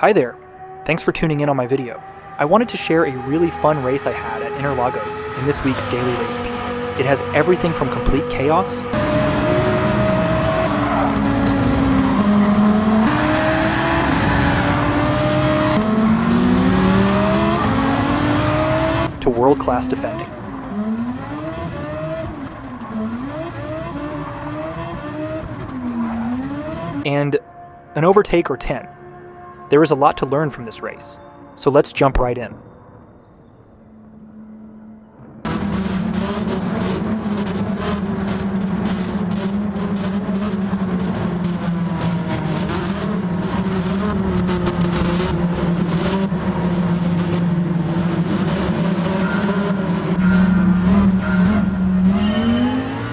Hi there, thanks for tuning in on my video. I wanted to share a really fun race I had at Interlagos in this week's Daily Race Peak. It has everything from complete chaos to world-class defending. And an overtake or 10. There is a lot to learn from this race, so let's jump right in.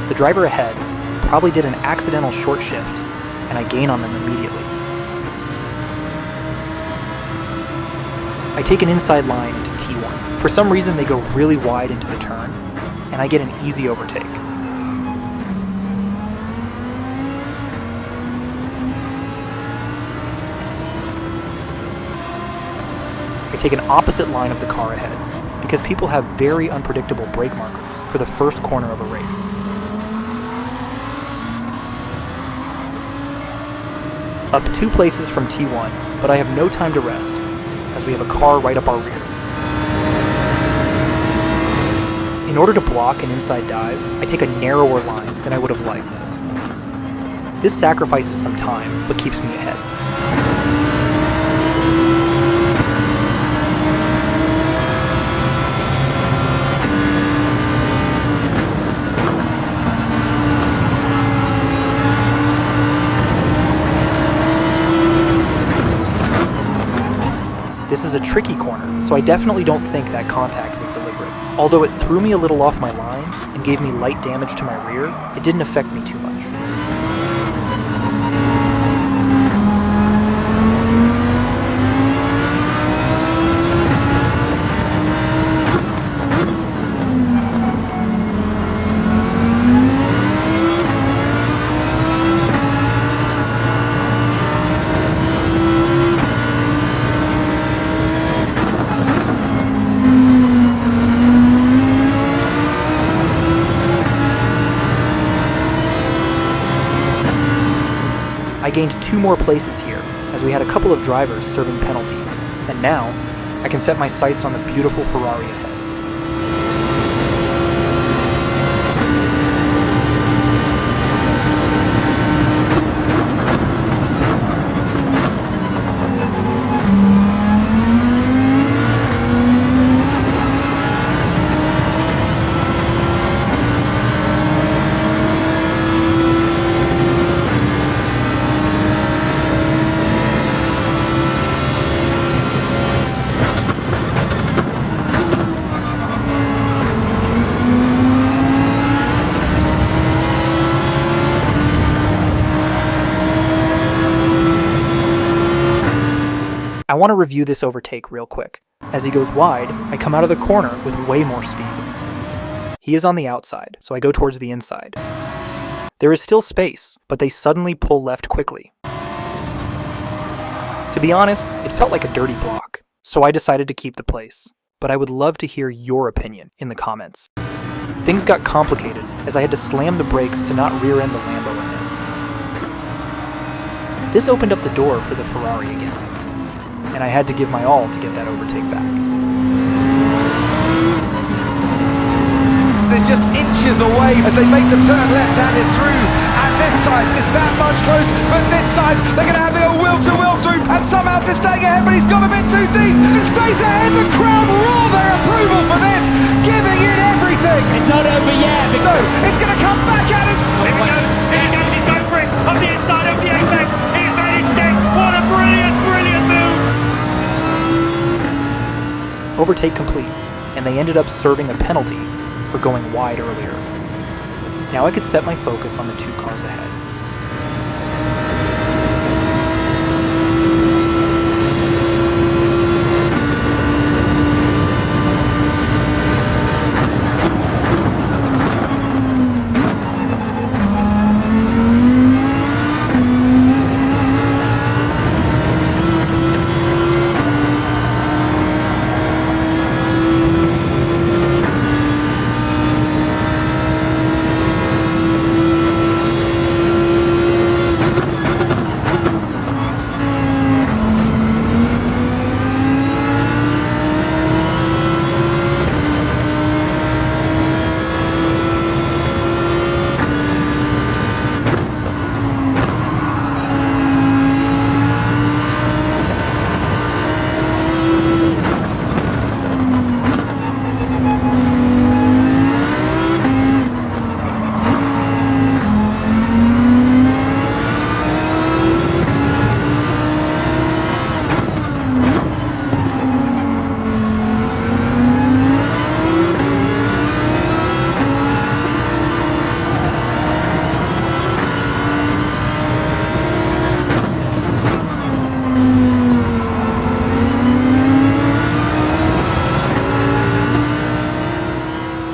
The driver ahead probably did an accidental short shift, and I gain on them immediately. I take an inside line into T1. For some reason they go really wide into the turn, and I get an easy overtake. I take an opposite line of the car ahead, because people have very unpredictable brake markers for the first corner of a race. Up 2 places from T1, but I have no time to rest, as we have a car right up our rear. In order to block an inside dive, I take a narrower line than I would have liked. This sacrifices some time, but keeps me ahead. This is a tricky corner, so I definitely don't think that contact was deliberate. Although it threw me a little off my line and gave me light damage to my rear, it didn't affect me too much. I gained 2 more places here, as we had a couple of drivers serving penalties, and now I can set my sights on the beautiful Ferrari ahead. I want to review this overtake real quick. As he goes wide, I come out of the corner with way more speed. He is on the outside, so I go towards the inside. There is still space, but they suddenly pull left quickly. To be honest, it felt like a dirty block, so I decided to keep the place. But I would love to hear your opinion in the comments. Things got complicated as I had to slam the brakes to not rear-end the Lambo ahead. This opened up the door for the Ferrari again, and I had to give my all to get that overtake back. They're just inches away as they make the turn left-handed through, and this time it's that much closer, but this time they're going to have a will-to-will through, and somehow they're staying ahead, but he's got a bit too deep. It stays ahead, the crowd roar their approval for this, giving it everything. It's not over yet. No, it's going to come back at it. Here he goes, he's going for it, up the inside of the apex, he's managed it, what a brilliant move. Overtake complete, and they ended up serving a penalty for going wide earlier. Now I could set my focus on the 2 cars ahead.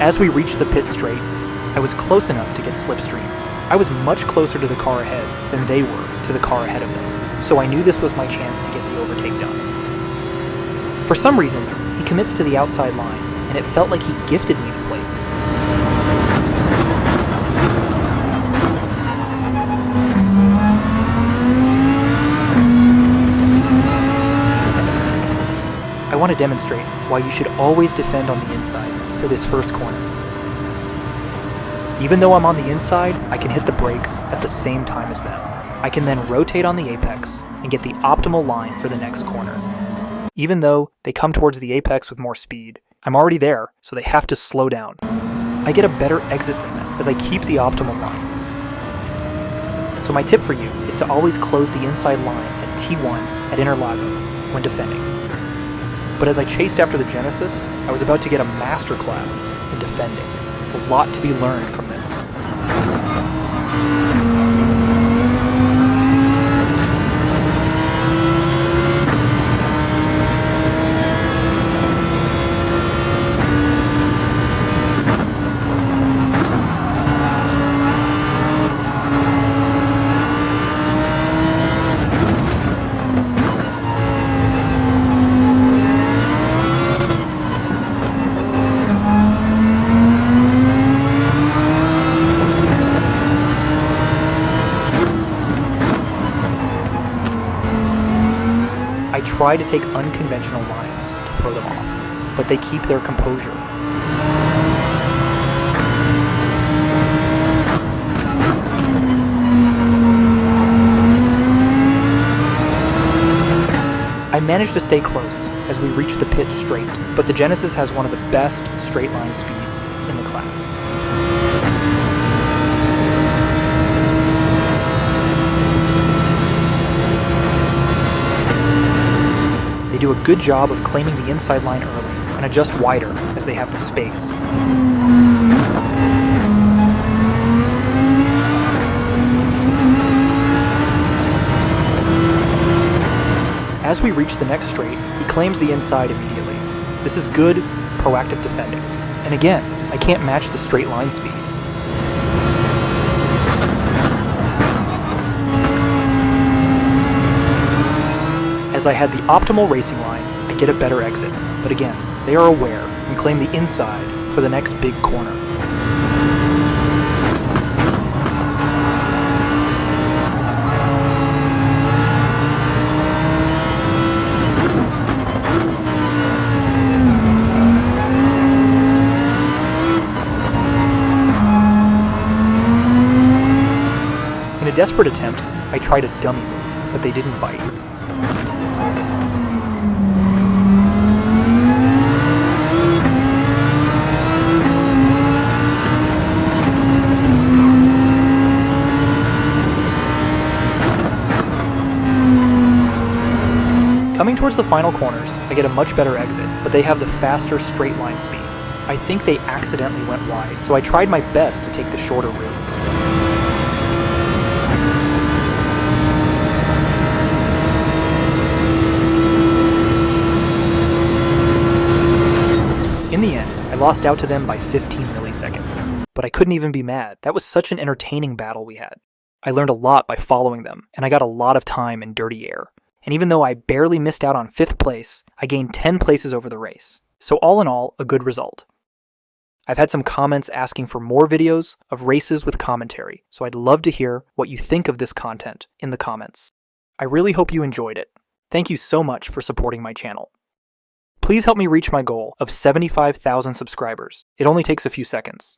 As we reached the pit straight, I was close enough to get slipstream. I was much closer to the car ahead than they were to the car ahead of them, so I knew this was my chance to get the overtake done. For some reason, he commits to the outside line, and it felt like he gifted me the place. I want to demonstrate why you should always defend on the inside for this first corner. Even though I'm on the inside, I can hit the brakes at the same time as them. I can then rotate on the apex and get the optimal line for the next corner. Even though they come towards the apex with more speed, I'm already there, so they have to slow down. I get a better exit than them as I keep the optimal line. So my tip for you is to always close the inside line at T1 at Interlagos when defending. But as I chased after the Genesis, I was about to get a masterclass in defending. A lot to be learned from this. I try to take unconventional lines to throw them off, but they keep their composure. I managed to stay close as we reached the pit straight, but the Genesis has one of the best straight line speeds in the class. They do a good job of claiming the inside line early and adjust wider as they have the space. As we reach the next straight, he claims the inside immediately. This is good, proactive defending. And again, I can't match the straight line speed. As I had the optimal racing line, I get a better exit, but again, they are aware and claim the inside for the next big corner. In a desperate attempt, I tried a dummy move, but they didn't bite. Coming towards the final corners, I get a much better exit, but they have the faster straight line speed. I think they accidentally went wide, so I tried my best to take the shorter route. In the end, I lost out to them by 15 milliseconds. But I couldn't even be mad. That was such an entertaining battle we had. I learned a lot by following them, and I got a lot of time in dirty air. And even though I barely missed out on 5th place, I gained 10 places over the race. So all in all, a good result. I've had some comments asking for more videos of races with commentary, so I'd love to hear what you think of this content in the comments. I really hope you enjoyed it. Thank you so much for supporting my channel. Please help me reach my goal of 75,000 subscribers. It only takes a few seconds.